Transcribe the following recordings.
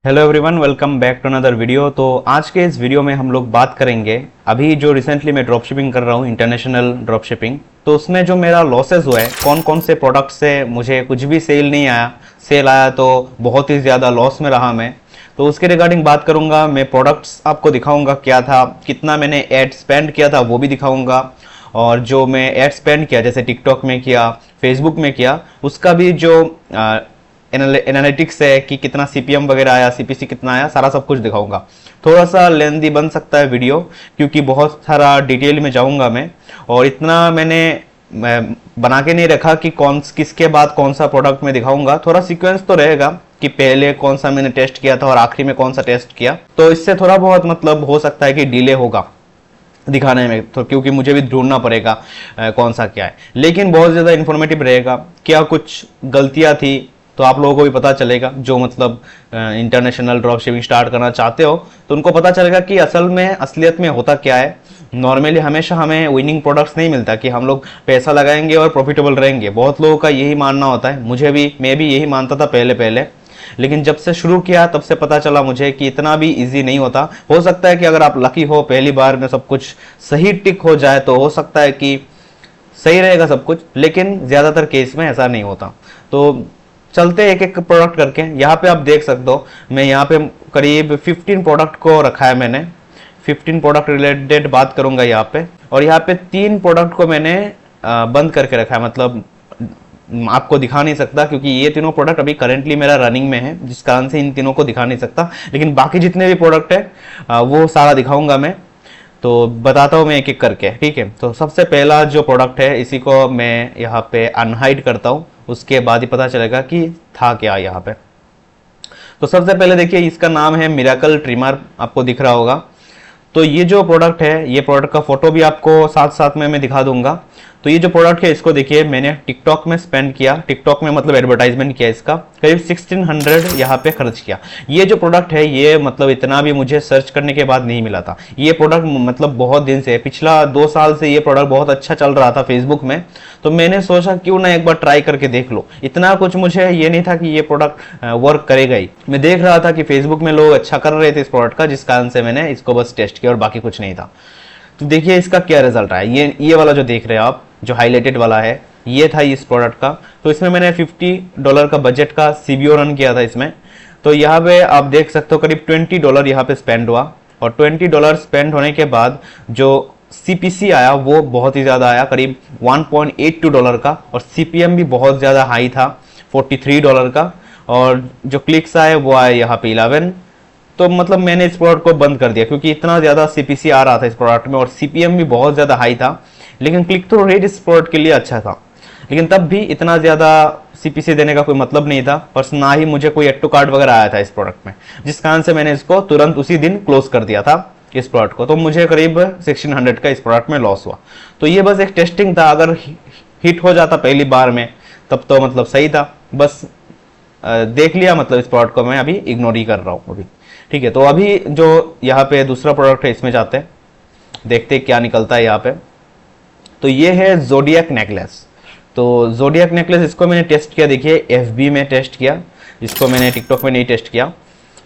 Hello everyone, welcome back to another video. तो आज के इस वीडियो में हम लोग बात करेंगे अभी जो रिसेंटली मैं ड्रॉप शिपिंग कर रहा हूँ, इंटरनेशनल ड्रॉप शिपिंग। तो उसमें जो मेरा लॉसेस हुआ है, कौन कौन से प्रोडक्ट से मुझे कुछ भी सेल नहीं आया, सेल आया तो बहुत ही ज़्यादा लॉस में रहा मैं। तो उसके रिगार्डिंग बात करूँगा। मैं प्रोडक्ट्स आपको दिखाऊँगा क्या था, कितना मैंने एड स्पेंड किया था वो भी दिखाऊँगा, और जो मैं एड स्पेंड किया जैसे टिकटॉक में किया, फेसबुक में किया, उसका भी जो एनालिटिक्स है कि कितना सीपीएम वगैरह आया, सीपीसी कितना आया, सारा सब कुछ दिखाऊंगा। थोड़ा सा लेंदी बन सकता है वीडियो क्योंकि बहुत सारा डिटेल में जाऊंगा मैं, और इतना मैं बना के नहीं रखा कि किसके बाद कौन सा प्रोडक्ट मैं दिखाऊंगा। थोड़ा सीक्वेंस तो रहेगा कि पहले कौन सा मैंने टेस्ट किया था और आखिरी में कौन सा टेस्ट किया, तो इससे थोड़ा बहुत मतलब हो सकता है कि डिले होगा दिखाने में, तो क्योंकि मुझे भी ढूंढना पड़ेगा कौन सा क्या है। लेकिन बहुत ज़्यादा इन्फॉर्मेटिव रहेगा। क्या कुछ गलतियां थी तो आप लोगों को भी पता चलेगा, जो मतलब इंटरनेशनल ड्रॉप शिपिंग स्टार्ट करना चाहते हो तो उनको पता चलेगा कि असल में असलियत में होता क्या है। नॉर्मली हमेशा हमें विनिंग प्रोडक्ट्स नहीं मिलता कि हम लोग पैसा लगाएंगे और प्रॉफिटेबल रहेंगे। बहुत लोगों का यही मानना होता है, मैं भी यही मानता था पहले, लेकिन जब से शुरू किया तब से पता चला मुझे कि इतना भी इजी नहीं होता। हो सकता है कि अगर आप लकी हो, पहली बार में सब कुछ सही टिक हो जाए तो हो सकता है कि सही रहेगा सब कुछ, लेकिन ज्यादातर केस में ऐसा नहीं होता। तो चलते एक एक प्रोडक्ट करके। यहाँ पे आप देख सकते हो, मैं यहाँ पे करीब 15 प्रोडक्ट को रखा है मैंने। 15 प्रोडक्ट रिलेटेड बात करूंगा यहाँ पे, और यहाँ पे 3 प्रोडक्ट को मैंने बंद करके रखा है, मतलब आपको दिखा नहीं सकता क्योंकि ये तीनों प्रोडक्ट अभी करेंटली मेरा रनिंग में है, जिस कारण से इन तीनों को दिखा नहीं सकता। लेकिन बाकी जितने भी प्रोडक्ट है वो सारा दिखाऊंगा मैं। तो बताता हूँ मैं एक एक करके, ठीक है। तो सबसे पहला जो प्रोडक्ट है, इसी को मैं यहाँ पे अनहाइड करता हूँ, उसके बाद ही पता चलेगा कि था क्या यहाँ पे। तो सबसे पहले देखिए, इसका नाम है मिरेकल ट्रिमर, आपको दिख रहा होगा। तो ये जो प्रोडक्ट है, ये प्रोडक्ट का फोटो भी आपको साथ साथ में मैं दिखा दूंगा। तो ये जो प्रोडक्ट है, इसको देखिए, मैंने टिकटॉक में स्पेंड किया, टिकटॉक में मतलब एडवर्टाइजमेंट किया, इसका करीब 1600 यहाँ पे खर्च किया। ये जो प्रोडक्ट है, ये मतलब इतना भी मुझे सर्च करने के बाद नहीं मिला था। ये प्रोडक्ट मतलब बहुत दिन से, पिछला 2 साल से ये प्रोडक्ट बहुत अच्छा चल रहा था फेसबुक में। तो मैंने सोचा क्यों ना एक बार ट्राई करके देख लो। इतना कुछ मुझे ये नहीं था कि ये प्रोडक्ट वर्क करेगा ही, मैं देख रहा था कि फेसबुक में लोग अच्छा कर रहे थे इस प्रोडक्ट का, जिस कारण से मैंने इसको बस टेस्ट किया और बाकी कुछ नहीं था। तो देखिए इसका क्या रिजल्ट आया। ये वाला जो देख रहे हैं आप, जो हाईलाइटेड वाला है, ये था इस प्रोडक्ट का। तो इसमें मैंने $50 का बजट का सीबीओ रन किया था इसमें। तो यहाँ पे आप देख सकते हो करीब $20 यहाँ पे स्पेंड हुआ, और $20 स्पेंड होने के बाद जो सीपीसी आया वो बहुत ही ज्यादा आया, करीब $1.82 का, और सीपीएम भी बहुत ज्यादा हाई था, $43 का। और जो क्लिक्स आए वो आए यहाँ पे 11। तो मतलब मैंने इस प्रोडक्ट को बंद कर दिया क्योंकि इतना ज्यादा सीपीसी आ रहा था इस प्रोडक्ट में, और सीपीएम भी बहुत ज्यादा हाई था। लेकिन क्लिक थ्रू रेट इस प्रोडक्ट के लिए अच्छा था, लेकिन तब भी इतना ज्यादा सीपीसी देने का कोई मतलब नहीं था, और ना ही मुझे कोई एड टू कार्ड वगैरह आया था इस प्रोडक्ट में, जिस कारण से मैंने इसको तुरंत उसी दिन क्लोज कर दिया था इस प्रोडक्ट को। तो मुझे करीब 1600 का इस प्रोडक्ट में लॉस हुआ। तो ये बस एक टेस्टिंग था, अगर हिट हो जाता पहली बार में तब तो मतलब सही था। बस देख लिया, मतलब इस प्रोडक्ट को मैं अभी इग्नोर ही कर रहा हूँ अभी, ठीक है। तो अभी जो यहाँ पे दूसरा प्रोडक्ट है, इसमें जाते हैं, देखते क्या निकलता है यहाँ पे। तो ये है जोडियक नेकलेस। तो जोडियक नेकलेस, इसको मैंने टेस्ट किया, देखिए एफबी में टेस्ट किया, इसको मैंने टिकटॉक में नहीं टेस्ट किया।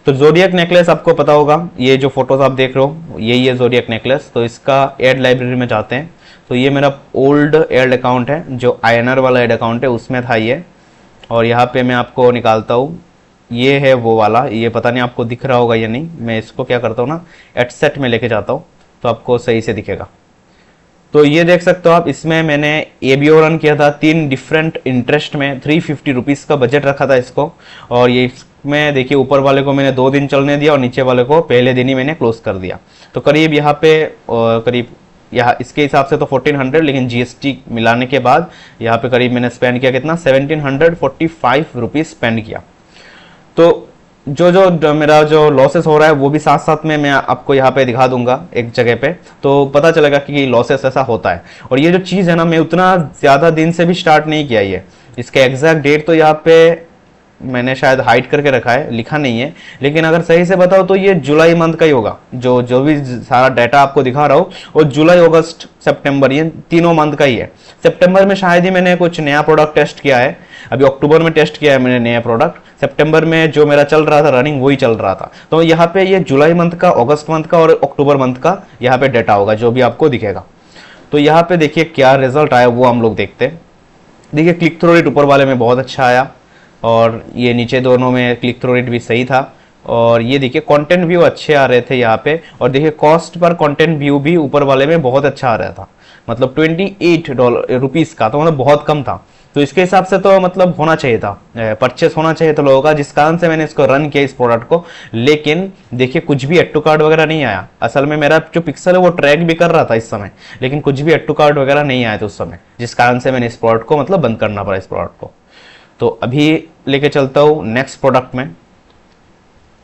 तो जोडियक नेकलेस आपको पता होगा, ये जो फोटोज आप देख रहे हो यही है जोडियक नेकलेस। तो इसका एड लाइब्रेरी में जाते हैं। तो ये मेरा ओल्ड एड अकाउंट है, जो आईएनआर वाला एड अकाउंट है उसमें था ये, और यहाँ पे मैं आपको निकालता हूँ। ये है वो वाला, ये पता नहीं आपको दिख रहा होगा या नहीं। मैं इसको क्या करता हूँ ना, एडसेट में लेके जाता हूँ तो आपको सही से दिखेगा। तो ये देख सकते हो आप, इसमें मैंने एबीओ रन किया था 3 डिफरेंट इंटरेस्ट में, 350 रुपीज़ का बजट रखा था इसको। और ये इसमें देखिए, ऊपर वाले को मैंने 2 दिन चलने दिया और नीचे वाले को पहले दिन ही मैंने क्लोज कर दिया। तो करीब यहाँ पे करीब यहाँ इसके हिसाब से तो 1400, लेकिन जीएसटी मिलाने के बाद यहाँ पे करीब मैंने स्पेंड किया कितना, 1745 रुपीज़ स्पेंड किया। तो जो मेरा जो लॉसेस हो रहा है वो भी साथ साथ में मैं आपको यहाँ पे दिखा दूंगा एक जगह पे, तो पता चलेगा कि लॉसेस ऐसा होता है। और ये जो चीज़ है ना, मैं उतना ज़्यादा दिन से भी स्टार्ट नहीं किया ये, इसके एग्जैक्ट डेट तो यहाँ पे मैंने शायद हाइड करके रखा है, लिखा नहीं है। लेकिन अगर सही से बताओ तो ये जुलाई मंथ का ही होगा, जो जो भी सारा डाटा आपको दिखा रहा हूँ, और जुलाई, अगस्त, सितंबर, ये तीनों मंथ का ही है। सितंबर में शायद ही मैंने कुछ नया प्रोडक्ट टेस्ट किया है, अभी अक्टूबर में टेस्ट किया है मैंने नया प्रोडक्ट। सितंबर में जो मेरा चल रहा था रनिंग वही चल रहा था। तो यहाँ पे ये जुलाई मंथ का, अगस्त मंथ का और अक्टूबर मंथ का यहाँ पे डेटा होगा जो भी आपको दिखेगा। तो यहाँ पे देखिए क्या रिजल्ट आया वो हम लोग देखते हैं। देखिए क्लिक थ्रू रेट ऊपर वाले में बहुत अच्छा आया और ये नीचे दोनों में क्लिक थ्रू रेट भी सही था। और ये देखिए कंटेंट व्यू अच्छे आ रहे थे यहाँ पे। और देखिए कॉस्ट पर कंटेंट व्यू भी ऊपर वाले में बहुत अच्छा आ रहा था, मतलब $28 का, तो मतलब बहुत कम था। तो इसके हिसाब से तो मतलब होना चाहिए था, परचेस होना चाहिए था लोगों का, जिस कारण से मैंने इसको रन किया इस प्रोडक्ट को। लेकिन देखिए कुछ भी एड टू कार्ड वगैरह नहीं आया। असल में मेरा जो पिक्सल है वो ट्रैक भी कर रहा था इस समय, लेकिन कुछ भी एड टू कार्ड वगैरह नहीं आया था उस समय, जिस कारण से मैंने इस प्रोडक्ट को मतलब बंद करना पड़ा इस प्रोडक्ट को। तो अभी लेके चलता हूँ नेक्स्ट प्रोडक्ट में।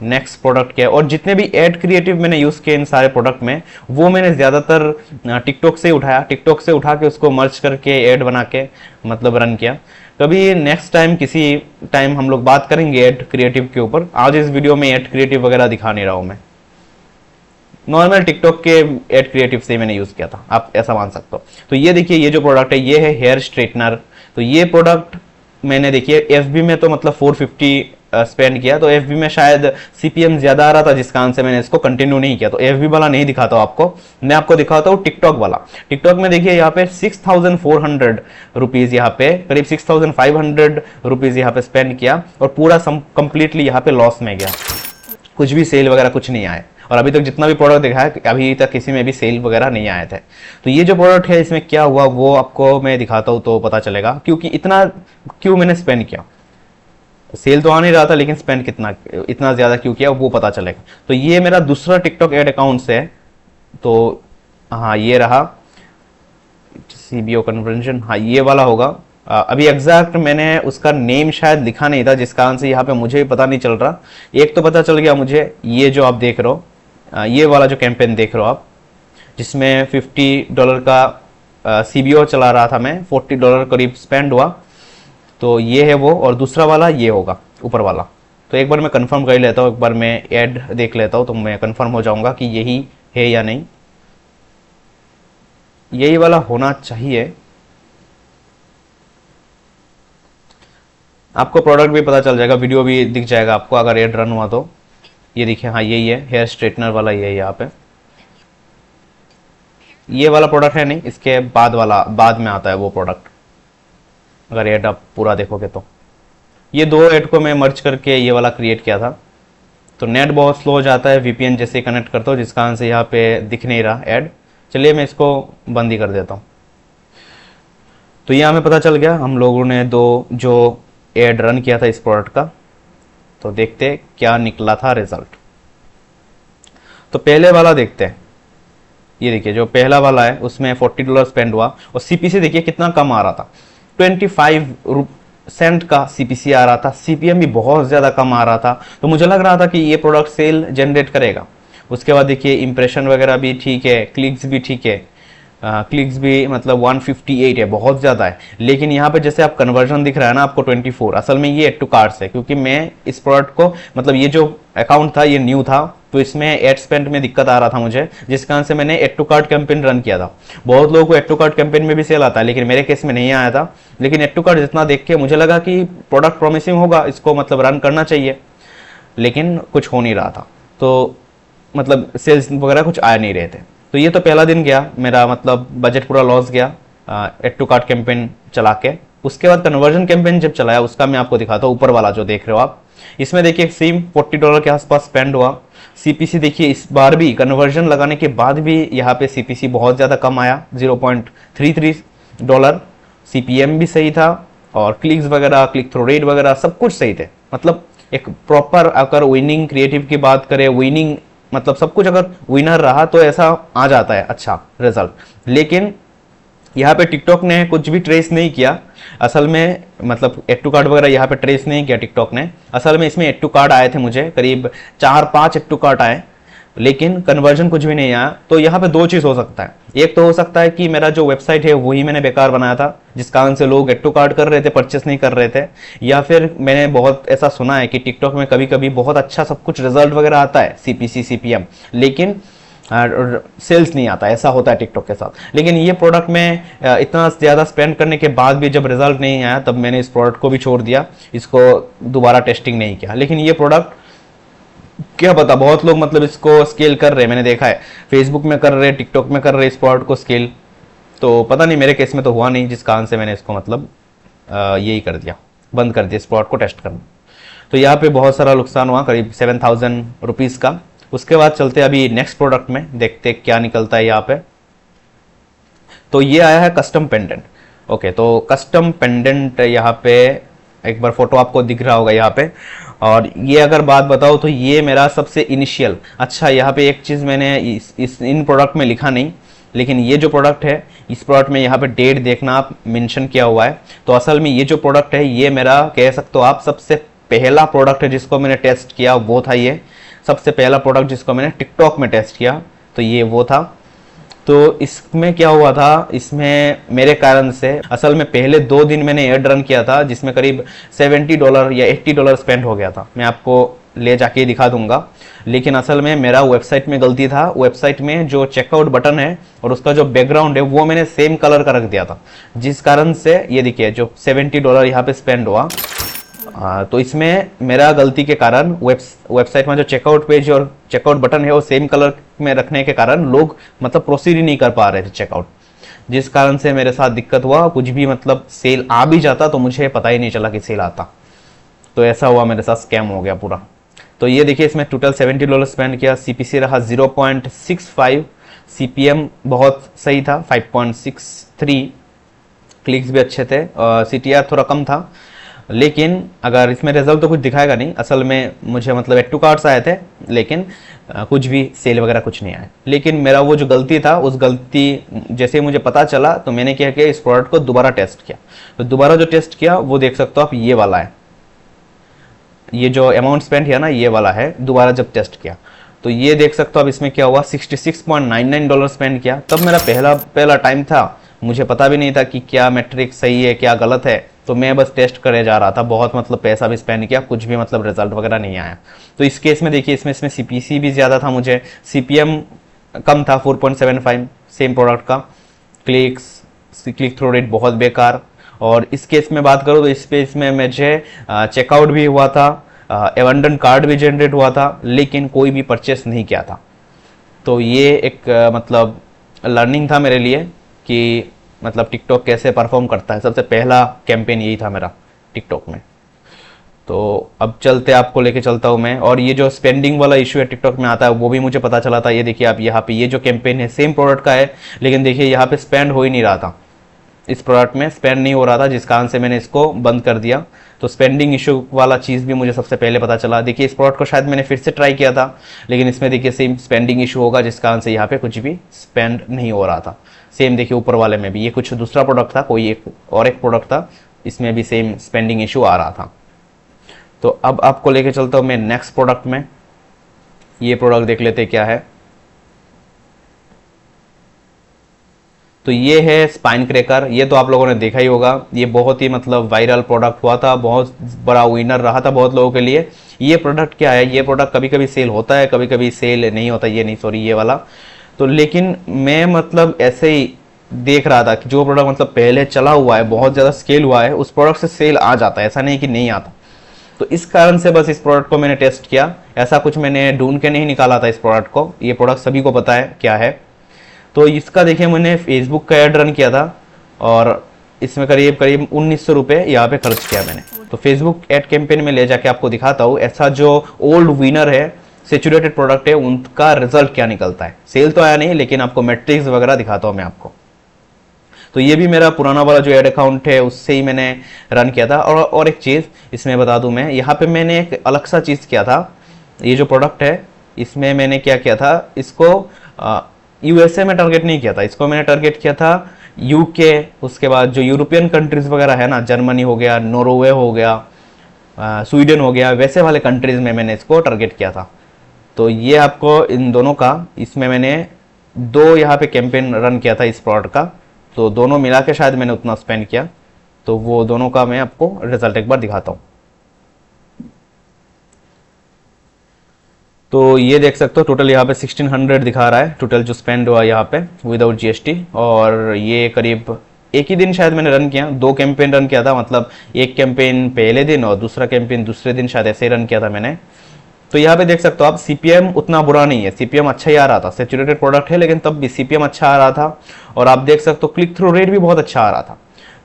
नेक्स्ट प्रोडक्ट क्या है, और जितने भी एड क्रिएटिव मैंने यूज किए इन सारे प्रोडक्ट में वो मैंने ज्यादातर टिकटॉक से उठाया, टिकटॉक से उठा के उसको मर्ज करके एड बना के मतलब रन किया। कभी नेक्स्ट टाइम किसी टाइम हम लोग बात करेंगे एड क्रिएटिव के ऊपर। आज इस वीडियो में एड क्रिएटिव वगैरह दिखा नहीं रहा हूं मैं, नॉर्मल टिकटॉक के एड क्रिएटिव से मैंने यूज किया था, आप ऐसा मान सकते हो। तो ये देखिए ये जो प्रोडक्ट है ये है हेयर स्ट्रेटनर। तो ये प्रोडक्ट मैंने देखिए एफबी में तो मतलब 450 स्पेंड किया, तो एफबी में शायद सीपीएम ज्यादा आ रहा था जिस कारण से मैंने इसको कंटिन्यू नहीं किया। तो एफबी वाला नहीं दिखाता हूं आपको, मैं आपको दिखाता हूँ टिकटॉक वाला। टिकटॉक में देखिए यहाँ पे 6400 रुपीज, यहाँ पे करीब 6500 रुपीज यहाँ पे स्पेंड किया और पूरा कंप्लीटली यहाँ पे लॉस में गया, कुछ भी सेल वगैरह कुछ नहीं आए। और अभी तक जितना भी प्रोडक्ट दिखा है अभी तक किसी में भी सेल वगैरह नहीं आए थे। तो ये जो प्रोडक्ट है इसमें क्या हुआ वो आपको मैं दिखाता हूँ तो पता चलेगा, क्योंकि इतना क्यों मैंने स्पेंड किया। सेल तो आ नहीं रहा था लेकिन स्पेंड कितना, इतना ज्यादा क्यों किया वो पता चलेगा। तो ये मेरा दूसरा टिकटॉक एड अकाउंट से है। तो हाँ ये रहा सीबीओ कन्वर्जन, हाँ ये वाला होगा। अभी एग्जैक्ट मैंने उसका नेम शायद लिखा नहीं था जिस कारण से यहाँ पे मुझे भी पता नहीं चल रहा। एक तो पता चल गया मुझे, ये जो आप देख रहे हो ये वाला जो कैंपेन देख रहे हो आप, जिसमें $50 का सीबीओ चला रहा था मैं, $40 करीब स्पेंड हुआ। तो ये है वो, और दूसरा वाला ये होगा ऊपर वाला। तो एक बार मैं कंफर्म कर लेता हूँ, एक बार मैं ऐड देख लेता हूँ तो मैं कंफर्म हो जाऊंगा कि यही है या नहीं। यही वाला होना चाहिए। आपको प्रोडक्ट भी पता चल जाएगा, वीडियो भी दिख जाएगा आपको अगर एड रन हुआ तो। ये देखिए हाँ यही है, हेयर स्ट्रेटनर वाला ये है यहाँ पे। ये वाला प्रोडक्ट है नहीं, इसके बाद वाला बाद में आता है वो प्रोडक्ट, अगर एड आप पूरा देखोगे तो। ये दो एड को मैं मर्ज करके ये वाला क्रिएट किया था। तो नेट बहुत स्लो हो जाता है, वीपीएन जैसे कनेक्ट करता हूँ जिस कारण से यहाँ पे दिख नहीं रहा ऐड। चलिए मैं इसको बंद ही कर देता हूँ। तो यहाँ हमें पता चल गया हम लोगों ने दो जो एड रन किया था इस प्रोडक्ट का। तो देखते क्या निकला था रिजल्ट। तो पहले वाला देखते हैं। ये देखिए जो पहला वाला है उसमें $40 स्पेंड हुआ और सीपीसी देखिए कितना कम आ रहा था, 25 सेंट का सीपीसी आ रहा था। सीपीएम भी बहुत ज्यादा कम आ रहा था। तो मुझे लग रहा था कि ये प्रोडक्ट सेल जनरेट करेगा। उसके बाद देखिए इंप्रेशन वगैरह भी ठीक है, क्लिक्स भी ठीक है, क्लिक्स भी मतलब 158 है, बहुत ज़्यादा है। लेकिन यहाँ पे जैसे आप कन्वर्जन दिख रहा है ना आपको 24, असल में ये एड टू कार्ड्स है, क्योंकि मैं इस प्रोडक्ट को मतलब ये जो अकाउंट था ये न्यू था, तो इसमें एड स्पेंड में दिक्कत आ रहा था मुझे, जिस कारण से मैंने add to cart campaign run किया था। बहुत लोगों को एड टू कार्ड कैंपेन में भी सेल आता है, लेकिन मेरे केस में नहीं आया था। लेकिन एड टू कार्ड जितना देख के मुझे लगा कि प्रोडक्ट प्रॉमिसिंग होगा, इसको मतलब रन करना चाहिए, लेकिन कुछ हो नहीं रहा था। तो मतलब सेल्स वगैरह कुछ आ नहीं रहे थे। तो ये तो पहला दिन गया मेरा, मतलब बजट पूरा लॉस गया एड टू कार्ड कैंपेन चला के। उसके बाद कन्वर्जन कैंपेन जब चलाया उसका मैं आपको दिखाता हूँ, ऊपर वाला जो देख रहे हो आप। इसमें देखिए सेम $40 के आसपास स्पेंड हुआ। सीपीसी देखिए इस बार भी कन्वर्जन लगाने के बाद भी यहाँ पे सीपीसी बहुत ज़्यादा कम आया, $0.33। सीपीएम भी सही था और क्लिक्स वगैरह, क्लिक थ्रू रेट वगैरह सब कुछ सही थे। मतलब एक प्रॉपर अगर विनिंग क्रिएटिव की बात करें, विनिंग मतलब सब कुछ अगर विनर रहा तो ऐसा आ जाता है अच्छा रिजल्ट। लेकिन यहाँ पे टिकटॉक ने कुछ भी ट्रेस नहीं किया असल में, मतलब एड टू कार्ड वगैरह यहाँ पे ट्रेस नहीं किया टिकटॉक ने। असल में इसमें एड टू कार्ड आए थे मुझे, करीब 4-5 एड टू कार्ड आए, लेकिन कन्वर्जन कुछ भी नहीं आया। तो यहाँ पे दो चीज हो सकता है, एक तो हो सकता है कि मेरा जो वेबसाइट है वही मैंने बेकार बनाया था जिस कारण से लोग एड टू कार्ड कर रहे थे, परचेस नहीं कर रहे थे। या फिर मैंने बहुत ऐसा सुना है कि टिकटॉक में कभी कभी बहुत अच्छा सब कुछ रिजल्ट वगैरह आता है, सीपीसी सीपीएम, लेकिन और सेल्स नहीं आता, ऐसा होता है टिकटॉक के साथ। लेकिन ये प्रोडक्ट में इतना ज़्यादा स्पेंड करने के बाद भी जब रिजल्ट नहीं आया तब मैंने इस प्रोडक्ट को भी छोड़ दिया, इसको दोबारा टेस्टिंग नहीं किया। लेकिन ये प्रोडक्ट क्या पता, बहुत लोग मतलब इसको स्केल कर रहे हैं, मैंने देखा है फेसबुक में कर रहे, टिकटॉक में कर रहे इस प्रोडक्ट को स्केल। तो पता नहीं, मेरे केस में तो हुआ नहीं, जिस कारण से मैंने इसको मतलब यही कर दिया, बंद कर दिया इस प्रोडक्ट को टेस्ट करना। तो यहाँ पे बहुत सारा नुकसान हुआ, करीब 7000 रुपीज़ का। उसके बाद चलते अभी नेक्स्ट प्रोडक्ट में, देखते क्या निकलता है यहाँ पे। तो ये आया है कस्टम पेंडेंट। ओके, तो कस्टम पेंडेंट यहाँ पे एक बार फोटो आपको दिख रहा होगा यहाँ पे। और ये अगर बात बताओ तो ये मेरा सबसे इनिशियल, अच्छा यहाँ पे एक चीज़ मैंने इन प्रोडक्ट में लिखा नहीं, लेकिन ये जो प्रोडक्ट है इस प्रोडक्ट में यहाँ पे डेट देखना आप मेंशन किया हुआ है। तो असल में ये जो प्रोडक्ट है ये मेरा कह सकते हो आप सबसे पहला प्रोडक्ट है जिसको मैंने टेस्ट किया, वो था ये सबसे पहला प्रोडक्ट जिसको मैंने टिकटॉक में टेस्ट किया, तो ये वो था। तो इसमें क्या हुआ था, इसमें मेरे कारण से असल में पहले 2 दिन मैंने एड रन किया था जिसमें करीब $70 या $80 स्पेंड हो गया था, मैं आपको ले जाके दिखा दूंगा। लेकिन असल में मेरा वेबसाइट में गलती था, वेबसाइट में जो चेकआउट बटन है और उसका जो बैकग्राउंड है वो मैंने सेम कलर का रख दिया था, जिस कारण से ये देखिए जो $70 यहाँ पे स्पेंड हुआ। तो इसमें मेरा गलती के कारण वेबसाइट में जो चेकआउट पेज और चेकआउट बटन है वो सेम कलर में रखने के कारण लोग मतलब प्रोसीड ही नहीं कर पा रहे थे चेकआउट, जिस कारण से मेरे साथ दिक्कत हुआ। कुछ भी मतलब सेल आ भी जाता तो मुझे पता ही नहीं चला कि सेल आता, तो ऐसा हुआ मेरे साथ, स्कैम हो गया पूरा। तो ये देखिए इसमें टोटल $70 स्पेंड किया, सीपीसी रहा 0.65, सीपीएम बहुत सही था 5.63, क्लिक्स भी अच्छे थे, सीटीआर थोड़ा कम था। लेकिन अगर इसमें रिजल्ट तो कुछ दिखाएगा नहीं, असल में मुझे मतलब एड टू कार्ड्स आए थे, लेकिन कुछ भी सेल वगैरह कुछ नहीं आया। लेकिन मेरा वो जो गलती था, उस गलती जैसे मुझे पता चला तो मैंने क्या किया, इस प्रोडक्ट को दोबारा टेस्ट किया। तो दोबारा जो टेस्ट किया वो देख सकते हो आप, ये वाला है, ये जो अमाउंट स्पेंड किया ना ये वाला है। दोबारा जब टेस्ट किया तो ये देख सकते हो अब इसमें क्या हुआ, $66.99 स्पेंड किया। तब मेरा पहला टाइम था, मुझे पता भी नहीं था कि क्या मैट्रिक सही है क्या गलत है, तो मैं बस टेस्ट करे जा रहा था, बहुत मतलब पैसा भी स्पेंड किया, कुछ भी मतलब रिजल्ट वगैरह नहीं आया। तो इस केस में देखिए इसमें सीपीसी भी ज़्यादा था, मुझे सीपीएम कम था 4.75 सेम प्रोडक्ट का, क्लिक थ्रू रेट बहुत बेकार। और इस केस में बात करूँ तो इस केस में मुझे चेकआउट भी हुआ था, एबंडन कार्ड भी जनरेट हुआ था, लेकिन कोई भी परचेस नहीं किया था। तो ये एक मतलब लर्निंग था मेरे लिए कि मतलब टिकटॉक कैसे परफॉर्म करता है। सबसे पहला कैंपेन यही था मेरा टिकटॉक में। तो अब चलते आपको लेके चलता हूँ मैं, और ये जो स्पेंडिंग वाला इशू है टिकटॉक में आता है वो भी मुझे पता चला था। ये देखिए आप यहाँ पे, ये जो कैंपेन है सेम प्रोडक्ट का है, लेकिन देखिए यहाँ पे स्पेंड हो ही नहीं रहा था, इस प्रोडक्ट में स्पेंड नहीं हो रहा था, जिस कारण से मैंने इसको बंद कर दिया। तो स्पेंडिंग इशू वाला चीज़ भी मुझे सबसे पहले पता चला। देखिए इस प्रोडक्ट को शायद मैंने फिर से ट्राई किया था, लेकिन इसमें देखिए सेम स्पेंडिंग इशू होगा, जिस कारण से यहाँ पे कुछ भी स्पेंड नहीं हो रहा था। सेम देखिए ऊपर वाले में भी, ये कुछ दूसरा प्रोडक्ट था, कोई एक प्रोडक्ट था, इसमें भी सेम स्पेंडिंग इशू आ रहा था। तो अब आपको लेके चलता हूँ मैं नेक्स्ट प्रोडक्ट में। ये प्रोडक्ट देख लेते क्या है। तो ये है स्पाइन क्रैकर, ये तो आप लोगों ने देखा ही होगा, ये बहुत ही मतलब वायरल प्रोडक्ट हुआ था, बहुत बड़ा विनर रहा था बहुत लोगों के लिए। ये प्रोडक्ट क्या है, ये प्रोडक्ट कभी कभी सेल होता है, कभी कभी सेल नहीं होता, ये नहीं सॉरी ये वाला। तो लेकिन मैं मतलब ऐसे ही देख रहा था कि जो प्रोडक्ट मतलब पहले चला हुआ है, बहुत ज़्यादा स्केल हुआ है, उस प्रोडक्ट से सेल आ जाता है, ऐसा नहीं कि नहीं आता। तो इस कारण से बस इस प्रोडक्ट को मैंने टेस्ट किया, ऐसा कुछ मैंने ढूंढ के नहीं निकाला था इस प्रोडक्ट को, ये प्रोडक्ट सभी को पता है क्या है। तो इसका देखिए मैंने फेसबुक का ऐड रन किया था और इसमें करीब 1900 रुपये यहाँ पे खर्च किया मैंने। तो फेसबुक ऐड कैंपेन में ले जाके आपको दिखाता हूँ, ऐसा जो ओल्ड विनर है, सेचुरेटेड प्रोडक्ट है, उनका रिजल्ट क्या निकलता है। सेल तो आया नहीं, लेकिन आपको मैट्रिक्स वगैरह दिखाता हूँ मैं आपको। तो ये भी मेरा पुराना वाला जो ऐड अकाउंट है उससे ही मैंने रन किया था। और एक चीज़ इसमें बता दूं मैं, यहाँ पे मैंने एक अलग सा चीज़ किया था। ये जो प्रोडक्ट है इसमें मैंने क्या किया था, इसको यूएसए में टारगेट नहीं किया था, इसको मैंने टारगेट किया था यूके, उसके बाद जो यूरोपियन कंट्रीज वगैरह है ना, जर्मनी हो गया, नॉर्वे हो गया, स्वीडन हो गया, वैसे वाले कंट्रीज में मैंने इसको टारगेट किया था। तो ये आपको इन दोनों का, इसमें मैंने 2 यहाँ पे कैंपेन रन किया था इस प्रोडक्ट का, तो दोनों मिला के शायद मैंने उतना स्पेंड किया। तो वो दोनों का मैं आपको रिजल्ट एक बार दिखाता हूँ। तो ये देख सकते हो टोटल यहाँ पे 1600 दिखा रहा है टोटल जो स्पेंड हुआ यहाँ पे विदाउट जीएसटी। और ये करीब एक ही दिन शायद मैंने रन किया, 2 कैंपेन रन किया था, मतलब एक कैंपेन पहले दिन और दूसरा कैंपेन दूसरे दिन, शायद ऐसे ही रन किया था मैंने। तो यहाँ पे देख सकते हो आप सीपीएम उतना बुरा नहीं है, सीपीएम अच्छा ही आ रहा था, सैचुरेटेड प्रोडक्ट है लेकिन तब भी सीपीएम अच्छा आ रहा था। और आप देख सकते हो क्लिक थ्रू रेट भी बहुत अच्छा आ रहा था।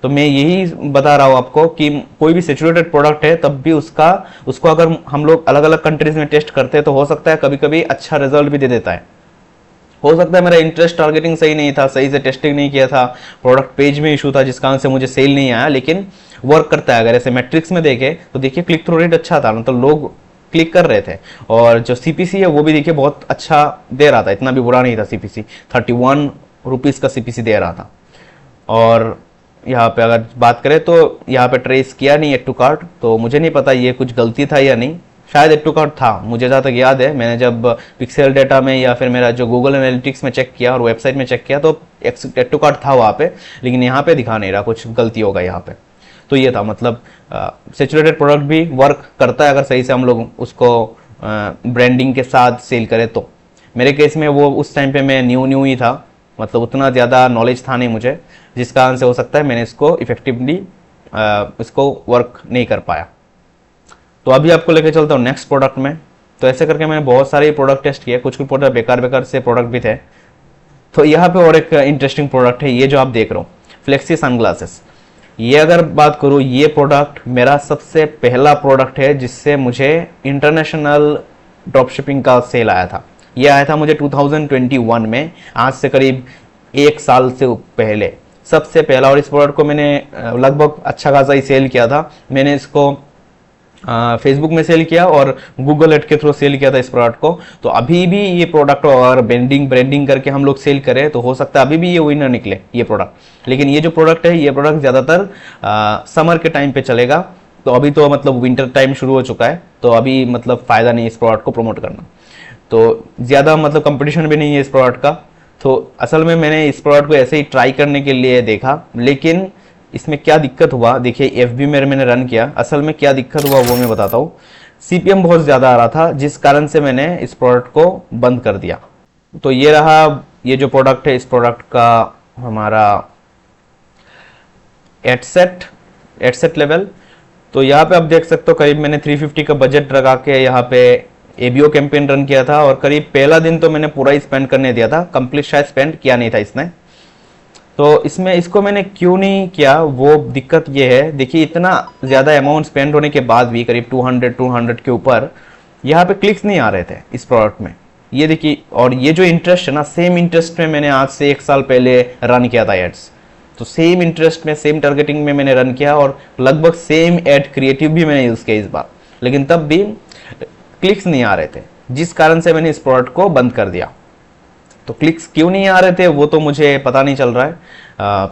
तो मैं यही बता रहा हूँ आपको कि कोई भी सैचुरेटेड प्रोडक्ट है तब भी उसको अगर हम लोग अलग अलग कंट्रीज में टेस्ट करते हैं तो हो सकता है कभी कभी अच्छा रिजल्ट भी दे देता है। हो सकता है मेरा इंटरेस्ट टारगेटिंग सही नहीं था, सही से टेस्टिंग नहीं किया था, प्रोडक्ट पेज में इशू था जिस कारण से मुझे सेल नहीं आया, लेकिन वर्क करता है। अगर ऐसे मैट्रिक्स में देखें तो देखिए क्लिक थ्रू रेट अच्छा था, मतलब लोग क्लिक कर रहे थे। और जो सीपीसी है वो भी देखिए बहुत अच्छा दे रहा था, इतना भी बुरा नहीं था सीपीसी, 31 रुपीज़ का सीपीसी दे रहा था। और यहाँ पे अगर बात करें तो यहाँ पे ट्रेस किया नहीं एड टू कार्ट, तो मुझे नहीं पता ये कुछ गलती था या नहीं, शायद एड टू कार्ट था, मुझे जहाँ तक याद है मैंने जब पिक्सेल डेटा में या फिर मेरा जो गूगल एनालिटिक्स में चेक किया और वेबसाइट में चेक किया तो एड टू कार्ट था वहाँ पे, लेकिन यहाँ पे दिखा नहीं रहा, कुछ गलती होगा यहाँ पे। तो ये था, मतलब सैचुरेटेड प्रोडक्ट भी वर्क करता है अगर सही से हम लोग उसको ब्रांडिंग के साथ सेल करें तो। मेरे केस में वो उस टाइम पे मैं न्यू ही था, मतलब उतना ज़्यादा नॉलेज था नहीं मुझे, जिस कारण से हो सकता है मैंने इसको इफेक्टिवली इसको वर्क नहीं कर पाया। तो अभी आपको लेके चलता हूँ नेक्स्ट प्रोडक्ट में। तो ऐसे करके मैंने बहुत सारे प्रोडक्ट टेस्ट किए, कुछ प्रोडक्ट बेकार से प्रोडक्ट भी थे। तो यहाँ पे और एक इंटरेस्टिंग प्रोडक्ट है, ये जो आप देख रहे हो फ्लेक्सी सनग्लासेस। ये अगर बात करूँ, ये प्रोडक्ट मेरा सबसे पहला प्रोडक्ट है जिससे मुझे इंटरनेशनल ड्रॉपशिपिंग का सेल आया था। ये आया था मुझे 2021 में, आज से करीब 1 साल से पहले सबसे पहला। और इस प्रोडक्ट को मैंने लगभग अच्छा खासा ही सेल किया था। मैंने इसको फेसबुक में सेल किया और गूगल एड के थ्रू सेल किया था इस प्रोडक्ट को। तो अभी भी ये प्रोडक्ट अगर ब्रांडिंग करके हम लोग सेल करें तो हो सकता है अभी भी ये विनर निकले ये प्रोडक्ट। लेकिन ये जो प्रोडक्ट है ये प्रोडक्ट ज़्यादातर समर के टाइम पे चलेगा। तो अभी तो मतलब विंटर टाइम शुरू हो चुका है, तो अभी मतलब फ़ायदा नहीं इस प्रोडक्ट को प्रमोट करना। तो ज़्यादा मतलब कंपटीशन भी नहीं है इस प्रोडक्ट का। तो असल में मैंने इस प्रोडक्ट को ऐसे ही ट्राई करने के लिए देखा, लेकिन इसमें क्या दिक्कत हुआ देखिए, एफबी में मैंने रन किया, असल में क्या दिक्कत हुआ वो मैं बताता हूँ। सीपीएम बहुत ज़्यादा आ रहा था जिस कारण से मैंने इस प्रोडक्ट को बंद कर दिया। तो ये रहा, ये जो प्रोडक्ट है इस प्रोडक्ट का हमारा एडसेट लेवल। तो यहाँ पे आप देख सकते हो करीब मैंने 350 का बजट लगा के यहाँ पे एबीओ कैंपेन रन किया था। और करीब पहला दिन तो मैंने पूरा ही स्पेंड करने दिया था, कंप्लीट शायद स्पेंड किया नहीं था इसने। तो इसमें इसको मैंने क्यों नहीं किया वो दिक्कत ये है, देखिए इतना ज़्यादा अमाउंट स्पेंड होने के बाद भी करीब 200 के ऊपर यहाँ पे क्लिक्स नहीं आ रहे थे इस प्रोडक्ट में। ये देखिए, और ये जो इंटरेस्ट है ना, सेम इंटरेस्ट में मैंने आज से 1 साल पहले रन किया था एड्स। तो सेम इंटरेस्ट में, सेम टारगेटिंग में मैंने रन किया और लगभग सेम एड क्रिएटिव भी मैंने यूज़ किया इस बार, लेकिन तब भी क्लिक्स नहीं आ रहे थे, जिस कारण से मैंने इस प्रोडक्ट को बंद कर दिया। तो क्लिक्स क्यों नहीं आ रहे थे वो तो मुझे पता नहीं चल रहा है।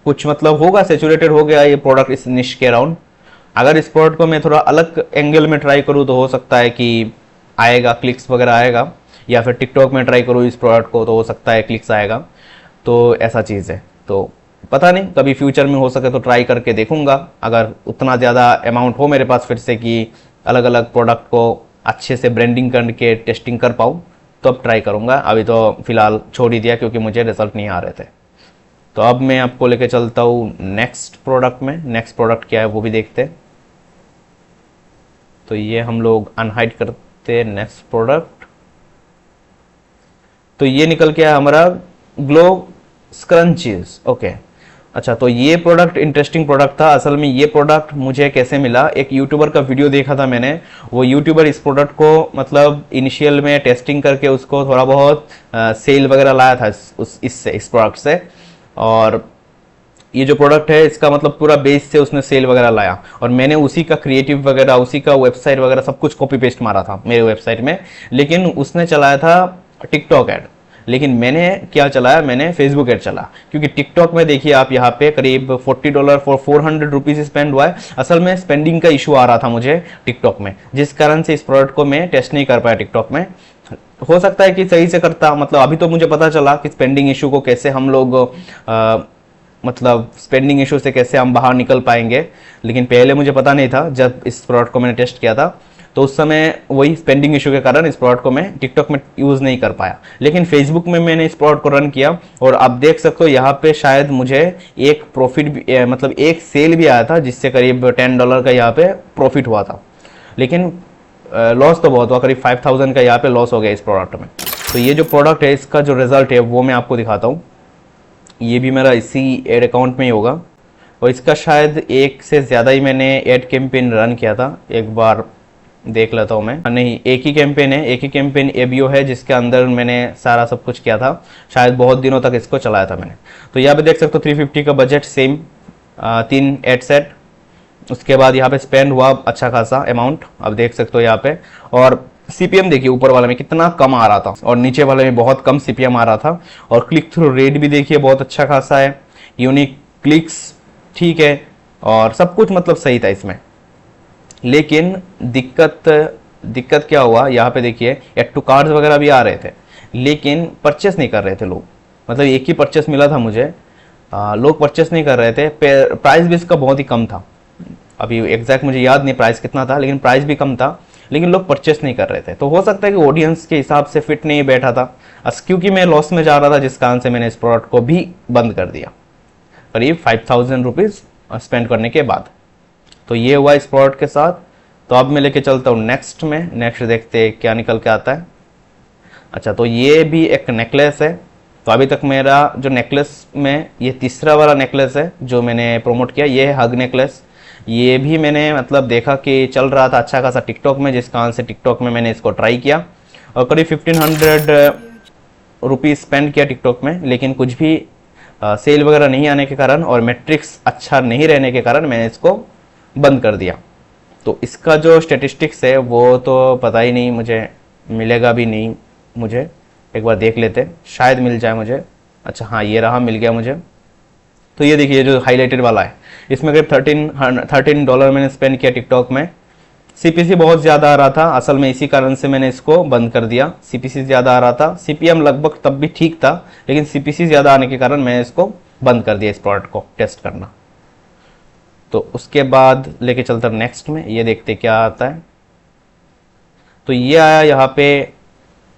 कुछ मतलब होगा, सैचुरेटेड हो गया ये प्रोडक्ट इस निश के अराउंड। अगर इस प्रोडक्ट को मैं थोड़ा अलग एंगल में ट्राई करूँ तो हो सकता है कि आएगा, क्लिक्स वगैरह आएगा, या फिर टिकटॉक में ट्राई करूँ इस प्रोडक्ट को तो हो सकता है क्लिक्स आएगा। तो ऐसा चीज़ है, तो पता नहीं, कभी फ्यूचर में हो सके तो ट्राई करके देखूंगा। अगर उतना ज़्यादा अमाउंट हो मेरे पास फिर से कि अलग अलग प्रोडक्ट को अच्छे से ब्रांडिंग करके टेस्टिंग कर पाऊँ तो अब ट्राई करूंगा। अभी तो फिलहाल छोड़ ही दिया क्योंकि मुझे रिजल्ट नहीं आ रहे थे। तो अब मैं आपको लेके चलता हूँ नेक्स्ट प्रोडक्ट में। नेक्स्ट प्रोडक्ट क्या है वो भी देखते हैं। तो ये हम लोग अनहाइड करते हैं नेक्स्ट प्रोडक्ट। तो ये निकल के हमारा ग्लो स्क्रंचीज। ओके, अच्छा, तो ये प्रोडक्ट इंटरेस्टिंग प्रोडक्ट था। असल में ये प्रोडक्ट मुझे कैसे मिला, एक यूट्यूबर का वीडियो देखा था मैंने। वो यूट्यूबर इस प्रोडक्ट को मतलब इनिशियल में टेस्टिंग करके उसको थोड़ा बहुत सेल वगैरह लाया था इस प्रोडक्ट से। और ये जो प्रोडक्ट है इसका मतलब पूरा बेस से उसने सेल वगैरह लाया और मैंने उसी का क्रिएटिव वगैरह, उसी का वेबसाइट वगैरह सब कुछ कॉपी पेस्ट मारा था मेरे वेबसाइट में। लेकिन उसने चलाया था टिकटॉक ऐड, लेकिन मैंने क्या चलाया, मैंने फेसबुक ऐड चला। क्योंकि टिकटॉक में देखिए आप यहाँ पे करीब $40 फॉर 400 रुपीज़ स्पेंड हुआ है। असल में स्पेंडिंग का इशू आ रहा था मुझे टिकटॉक में, जिस कारण से इस प्रोडक्ट को मैं टेस्ट नहीं कर पाया टिकटॉक में। हो सकता है कि सही से करता, मतलब अभी तो मुझे पता चला कि स्पेंडिंग इशू को कैसे हम लोग मतलब स्पेंडिंग इशू से कैसे हम बाहर निकल पाएंगे, लेकिन पहले मुझे पता नहीं था जब इस प्रोडक्ट को मैंने टेस्ट किया था। तो उस समय वही स्पेंडिंग इशू के कारण इस प्रोडक्ट को मैं टिकटॉक में यूज़ नहीं कर पाया, लेकिन फेसबुक में मैंने इस प्रोडक्ट को रन किया और आप देख सकते हो यहाँ पे शायद मुझे एक प्रॉफिट भी मतलब एक सेल भी आया था जिससे करीब $10 का यहाँ पे प्रॉफिट हुआ था, लेकिन लॉस तो बहुत हुआ, करीब 5000 का यहाँ पे लॉस हो गया इस प्रोडक्ट में। तो ये जो प्रोडक्ट है इसका जो रिजल्ट है वो मैं आपको दिखाता हूँ। ये भी मेरा इसी एड अकाउंट में ही होगा और इसका शायद एक से ज़्यादा ही मैंने एड कैंपेन रन किया था, एक बार देख लेता हूँ मैं। नहीं, एक ही कैंपेन है, एक ही कैंपेन एबीओ है जिसके अंदर मैंने सारा सब कुछ किया था, शायद बहुत दिनों तक इसको चलाया था मैंने। तो यहाँ पे देख सकते हो 350 का बजट, सेम 3 एड सेट। उसके बाद यहाँ पे स्पेंड हुआ अच्छा खासा अमाउंट, अब देख सकते हो यहाँ पे। और सीपीएम देखिए ऊपर वाले में कितना कम आ रहा था और नीचे वाले में बहुत कम सीपीएम आ रहा था। और क्लिक थ्रू रेट भी देखिए बहुत अच्छा खासा है, यूनिक क्लिक्स ठीक है और सब कुछ मतलब सही था इसमें। लेकिन दिक्कत क्या हुआ, यहाँ पे देखिए एड टू कार्ड्स वगैरह भी आ रहे थे लेकिन परचेस नहीं कर रहे थे लोग। मतलब एक ही परचेस मिला था मुझे, लोग परचेस नहीं कर रहे थे। प्राइस भी इसका बहुत ही कम था, अभी एग्जैक्ट मुझे याद नहीं प्राइस कितना था, लेकिन प्राइस भी कम था, लेकिन लोग परचेस नहीं कर रहे थे। तो हो सकता है कि ऑडियंस के हिसाब से फिट नहीं बैठा था, क्योंकि मैं लॉस में जा रहा था जिस कारण से मैंने इस प्रोडक्ट को भी बंद कर दिया करीब 5000 रुपीज़ स्पेंड करने के बाद। तो ये हुआ इस प्रोडक्ट के साथ। तो अब मैं लेके चलता हूँ नेक्स्ट में, नेक्स्ट देखते हैं क्या निकल के आता है। अच्छा, तो ये भी एक नेकलेस है। तो अभी तक मेरा जो नेकलेस में ये तीसरा वाला नेकलेस है जो मैंने प्रमोट किया, ये है हग नेकलेस। ये भी मैंने मतलब देखा कि चल रहा था अच्छा खासा टिकटॉक में, जिस कारण से टिकटॉक में मैंने इसको ट्राई किया और करीब 1500 रुपीज़ स्पेंड किया टिकटॉक में, लेकिन कुछ भी सेल वगैरह नहीं आने के कारण और मैट्रिक्स अच्छा नहीं रहने के कारण मैंने इसको बंद कर दिया। तो इसका जो स्टेटिस्टिक्स है वो तो पता ही नहीं, मुझे मिलेगा भी नहीं, मुझे एक बार देख लेते, शायद मिल जाए मुझे। अच्छा हाँ, ये रहा, मिल गया मुझे। तो ये देखिए जो हाईलाइटेड वाला है, इसमें करीब $13 मैंने स्पेंड किया टिकटॉक में। सीपीसी बहुत ज़्यादा आ रहा था, असल में इसी कारण से मैंने इसको बंद कर दिया। सीपीसी ज़्यादा आ रहा था, सीपीएम लगभग तब भी ठीक था, लेकिन सीपीसी ज़्यादा आने के कारण मैंने इसको बंद कर दिया इस प्रोडक्ट को टेस्ट करना। तो उसके बाद लेके चलता नेक्स्ट में, ये देखते क्या आता है। तो ये आया यहाँ पे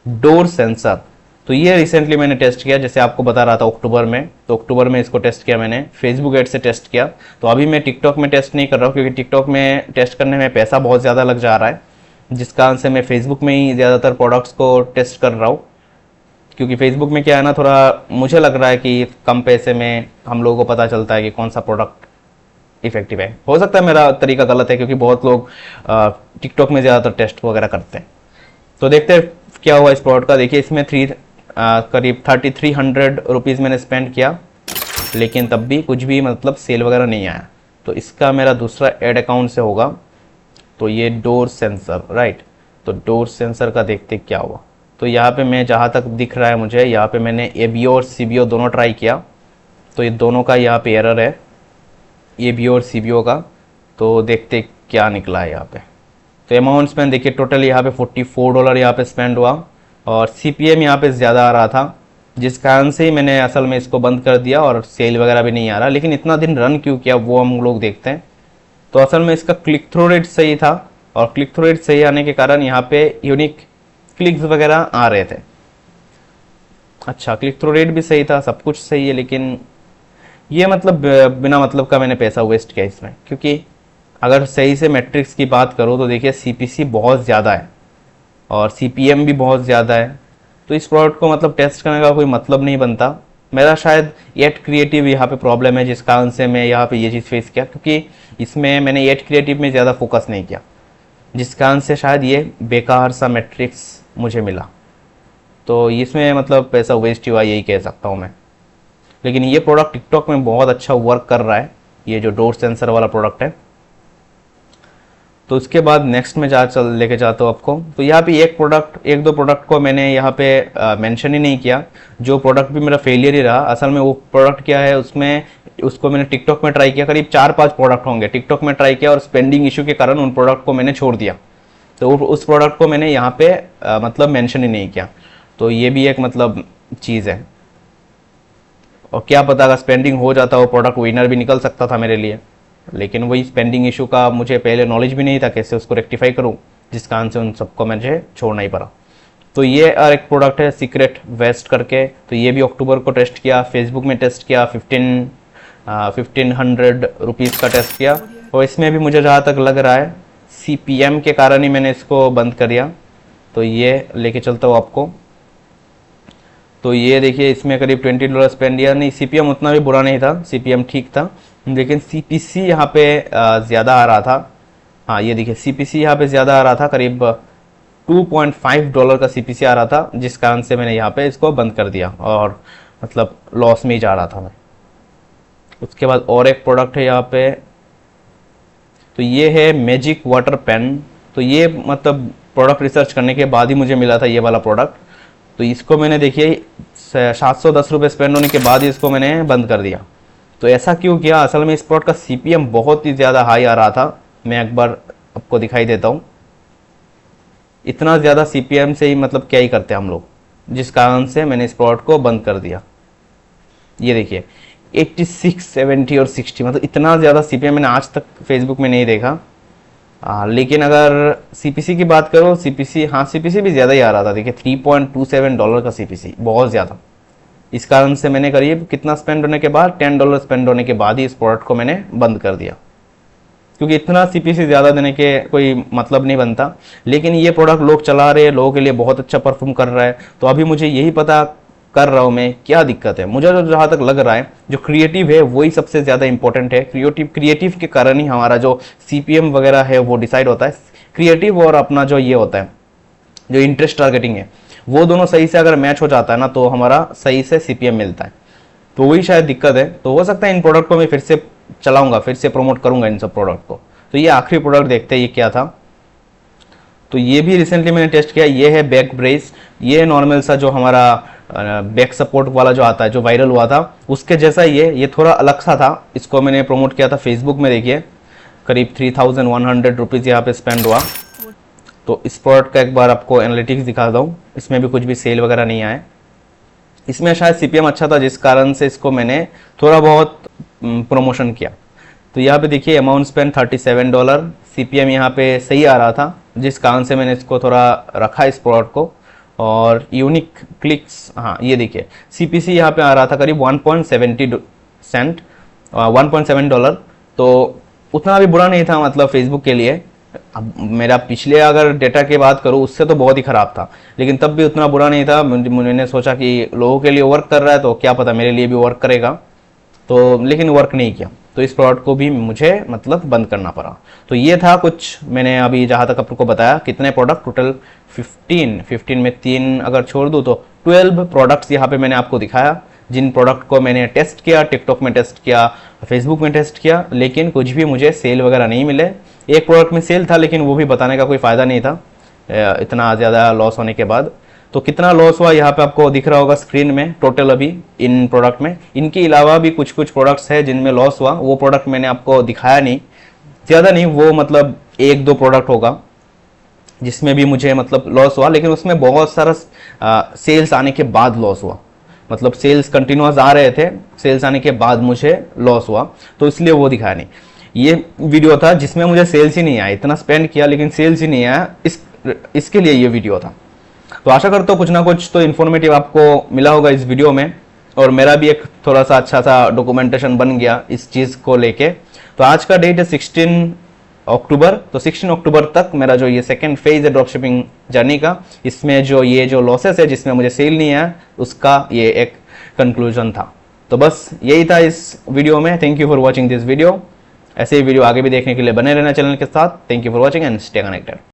डोर सेंसर। तो ये रिसेंटली मैंने टेस्ट किया, जैसे आपको बता रहा था अक्टूबर में। तो अक्टूबर में इसको टेस्ट किया मैंने, फेसबुक एड से टेस्ट किया। तो अभी मैं टिकटॉक में टेस्ट नहीं कर रहा हूँ क्योंकि टिकटॉक में टेस्ट करने में पैसा बहुत ज़्यादा लग जा रहा है, जिस कारण से मैं फेसबुक में ही ज़्यादातर प्रोडक्ट्स को टेस्ट कर रहा हूँ। क्योंकि फेसबुक में क्या है ना, थोड़ा मुझे लग रहा है कि कम पैसे में हम लोगों को पता चलता है कि कौन सा प्रोडक्ट इफेक्टिव है। हो सकता है मेरा तरीका गलत है क्योंकि बहुत लोग टिकटॉक में ज़्यादातर टेस्ट वगैरह करते हैं। तो देखते हैं क्या हुआ इस प्रोडक्ट का। देखिए इसमें करीब 3300 रुपीज़ मैंने स्पेंड किया, लेकिन तब भी कुछ भी मतलब सेल वगैरह नहीं आया। तो इसका मेरा दूसरा एड अकाउंट से होगा। तो ये डोर सेंसर, राइट। तो डोर सेंसर का देखते क्या हुआ। तो यहाँ पे मैं जहाँ तक दिख रहा है मुझे, यहाँ पे मैंने एबीओ और सीबीओ दोनों ट्राई किया। तो ये दोनों का यहाँ पे एरर है, एबीओ और सीबीओ का। तो देखते क्या निकला है यहाँ पे। तो अमाउंट स्पेंड देखिए, टोटल यहाँ पे $44 यहाँ पे स्पेंड हुआ और सीपीएम यहाँ पे ज़्यादा आ रहा था, जिस कारण से ही मैंने असल में इसको बंद कर दिया और सेल वगैरह भी नहीं आ रहा। लेकिन इतना दिन रन क्यों किया वो हम लोग देखते हैं। तो असल में इसका क्लिक थ्रू रेट सही था और क्लिक थ्रू रेट सही आने के कारण यहाँ पे यूनिक क्लिक्स वगैरह आ रहे थे। अच्छा, क्लिक थ्रू रेट भी सही था, सब कुछ सही है, लेकिन ये मतलब बिना मतलब का मैंने पैसा वेस्ट किया इसमें। क्योंकि अगर सही से मैट्रिक्स की बात करूँ तो देखिए सीपीसी बहुत ज़्यादा है और सीपीएम भी बहुत ज़्यादा है। तो इस प्रोडक्ट को मतलब टेस्ट करने का कोई मतलब नहीं बनता। मेरा शायद एड क्रिएटिव यहाँ पे प्रॉब्लम है, जिस कारण से मैं यहाँ पे ये चीज़ फेस किया, क्योंकि इसमें मैंने एड क्रिएटिव में ज़्यादा फोकस नहीं किया, जिस कारण से शायद ये बेकार सा मैट्रिक्स मुझे मिला। तो इसमें मतलब पैसा वेस्ट हुआ, यही कह सकता हूँ मैं। लेकिन ये प्रोडक्ट टिकटॉक में बहुत अच्छा वर्क कर रहा है, ये जो डोर सेंसर वाला प्रोडक्ट है। तो उसके बाद नेक्स्ट में लेके जाता हूँ आपको। तो यहाँ पे एक दो प्रोडक्ट को मैंने यहाँ पे मेंशन ही नहीं किया, जो प्रोडक्ट भी मेरा फेलियर ही रहा। असल में वो प्रोडक्ट क्या है, उसको मैंने टिकटॉक में ट्राई किया, करीब 4-5 प्रोडक्ट होंगे टिकटॉक में ट्राई किया और स्पेंडिंग इशू के कारण उन प्रोडक्ट को मैंने छोड़ दिया। तो उस प्रोडक्ट को मैंने यहाँ पे मतलब मेंशन ही नहीं किया। तो ये भी एक मतलब चीज़ है। और क्या पता अगर स्पेंडिंग हो जाता वो प्रोडक्ट विनर भी निकल सकता था मेरे लिए, लेकिन वही स्पेंडिंग इशू का मुझे पहले नॉलेज भी नहीं था कैसे उसको रेक्टिफाई करूं, जिस कारण से उन सबको मुझे छोड़ना ही पड़ा। तो ये और एक प्रोडक्ट है सीक्रेट वेस्ट करके, तो ये भी अक्टूबर को टेस्ट किया, फेसबुक में टेस्ट किया, 1500 रुपीज़ का टेस्ट किया, और इसमें भी मुझे जहाँ तक लग रहा है CPM के कारण ही मैंने इसको बंद कर दिया। तो ये लेके चलता हूँ आपको। तो ये देखिए इसमें करीब $20 स्पेंड किया। नहीं, CPM उतना भी बुरा नहीं था, CPM ठीक था, लेकिन CPC यहाँ पे ज़्यादा आ रहा था। हाँ ये देखिए CPC यहाँ पे ज़्यादा आ रहा था, करीब $2.5 का CPC आ रहा था, जिस कारण से मैंने यहाँ पे इसको बंद कर दिया और मतलब लॉस में ही जा रहा था मैं। उसके बाद और एक प्रोडक्ट है यहाँ पे, तो ये है मैजिक वाटर पेन। तो ये मतलब प्रोडक्ट रिसर्च करने के बाद ही मुझे मिला था ये वाला प्रोडक्ट। तो इसको मैंने देखिए 710 रुपये स्पेंड होने के बाद ही इसको मैंने बंद कर दिया। तो ऐसा क्यों किया? असल में इस प्रोडक्ट का CPM बहुत ही ज़्यादा हाई आ रहा था। मैं एक बार आपको दिखाई देता हूँ। इतना ज़्यादा CPM से ही मतलब क्या ही करते हैं हम लोग, जिस कारण से मैंने इस प्रोडक्ट को बंद कर दिया। ये देखिए 86, 70 और 60, मतलब इतना ज़्यादा CPM मैंने आज तक फेसबुक में नहीं देखा। लेकिन अगर CPC की बात करो, CPC, हाँ CPC भी ज़्यादा ही आ रहा था। देखिए $3.27 का CPC, बहुत ज़्यादा। इस कारण से मैंने करीब कितना स्पेंड होने के बाद, $10 स्पेंड होने के बाद ही इस प्रोडक्ट को मैंने बंद कर दिया, क्योंकि इतना CPC ज़्यादा देने के कोई मतलब नहीं बनता। लेकिन ये प्रोडक्ट लोग चला रहे हैं, लोगों के लिए बहुत अच्छा परफॉर्म कर रहा है। तो अभी मुझे यही पता कर रहा हूँ मैं क्या दिक्कत है। मुझे तो जहाँ तक लग रहा है जो क्रिएटिव है वही सबसे ज़्यादा इंपॉर्टेंट है। क्रिएटिव के कारण ही हमारा जो CPM वगैरह है वो डिसाइड होता है। क्रिएटिव और अपना जो ये होता है, जो इंटरेस्ट टारगेटिंग है, वो दोनों सही से अगर मैच हो जाता है ना, तो हमारा सही से CPM मिलता है। तो वही शायद दिक्कत है। तो हो सकता है इन प्रोडक्ट को मैं फिर से चलाऊंगा, फिर से प्रमोट करूंगा इन सब प्रोडक्ट को। तो ये आखिरी प्रोडक्ट देखते हैं ये क्या था। तो ये भी रिसेंटली मैंने टेस्ट किया। ये है बैक ब्रेस। ये नॉर्मल सा जो हमारा बैक सपोर्ट वाला जो आता है, जो वायरल हुआ था, उसके जैसा ये थोड़ा अलग सा था। इसको मैंने प्रमोट किया था फेसबुक में। देखिए करीब 3100 रुपीज़ यहाँ पे स्पेंड हुआ। तो इस प्रोडक्ट का एक बार आपको एनालिटिक्स दिखा दूँ। इसमें भी कुछ भी सेल वगैरह नहीं आए। इसमें शायद CPM अच्छा था, जिस कारण से इसको मैंने थोड़ा बहुत प्रमोशन किया। तो यहाँ पे देखिए अमाउंट स्पेंड $37, CPM यहाँ पे सही आ रहा था, जिस कारण से मैंने इसको थोड़ा रखा इस प्रोडक्ट को। और यूनिक क्लिक्स, हाँ ये देखिए CPC यहाँ पे आ रहा था करीब 1.7 तो उतना भी बुरा नहीं था मतलब फेसबुक के लिए। अब मेरा पिछले अगर डेटा की बात करूँ उससे तो बहुत ही ख़राब था, लेकिन तब भी उतना बुरा नहीं था। मैंने सोचा कि लोगों के लिए वर्क कर रहा है तो क्या पता मेरे लिए भी वर्क करेगा, तो लेकिन वर्क नहीं किया। तो इस प्रोडक्ट को भी मुझे मतलब बंद करना पड़ा। तो ये था कुछ मैंने अभी जहाँ तक आपको बताया। कितने प्रोडक्ट? टोटल 15 में 3 अगर छोड़ दूँ तो 12 प्रोडक्ट्स यहाँ पे मैंने आपको दिखाया, जिन प्रोडक्ट को मैंने टेस्ट किया, टिकटॉक में टेस्ट किया, फेसबुक में टेस्ट किया, लेकिन कुछ भी मुझे सेल वगैरह नहीं मिले। एक प्रोडक्ट में सेल था, लेकिन वो भी बताने का कोई फ़ायदा नहीं था इतना ज़्यादा लॉस होने के बाद। तो कितना लॉस हुआ यहाँ पे आपको दिख रहा होगा स्क्रीन में टोटल अभी इन प्रोडक्ट में। इनके अलावा भी कुछ प्रोडक्ट्स है जिनमें लॉस हुआ, वो प्रोडक्ट मैंने आपको दिखाया नहीं, ज़्यादा नहीं, वो मतलब 1-2 प्रोडक्ट होगा जिसमें भी मुझे मतलब लॉस हुआ। लेकिन उसमें बहुत सारा सेल्स आने के बाद लॉस हुआ, मतलब सेल्स कंटिन्यूस आ रहे थे, सेल्स आने के बाद मुझे लॉस हुआ, तो इसलिए वो दिखाया नहीं। ये वीडियो था जिसमें मुझे सेल्स ही नहीं आया, इतना स्पेंड किया लेकिन सेल्स ही नहीं आया, इसके लिए ये वीडियो था। तो आशा करता हूँ कुछ ना कुछ तो इन्फॉर्मेटिव आपको मिला होगा इस वीडियो में, और मेरा भी एक थोड़ा सा अच्छा सा डॉक्यूमेंटेशन बन गया इस चीज़ को लेके। तो आज का डेट है 16 अक्टूबर। तो 16 अक्टूबर तक मेरा जो ये सेकेंड फेज है ड्रॉपशिपिंग जर्नी का, इसमें जो लॉसेस है जिसमें मुझे सेल नहीं आया, उसका ये एक कंक्लूजन था। तो बस यही था इस वीडियो में। Thank you for watching this video. ऐसे ही वीडियो आगे भी देखने के लिए बने रहना चैनल के साथ। Thank you for watching and stay connected.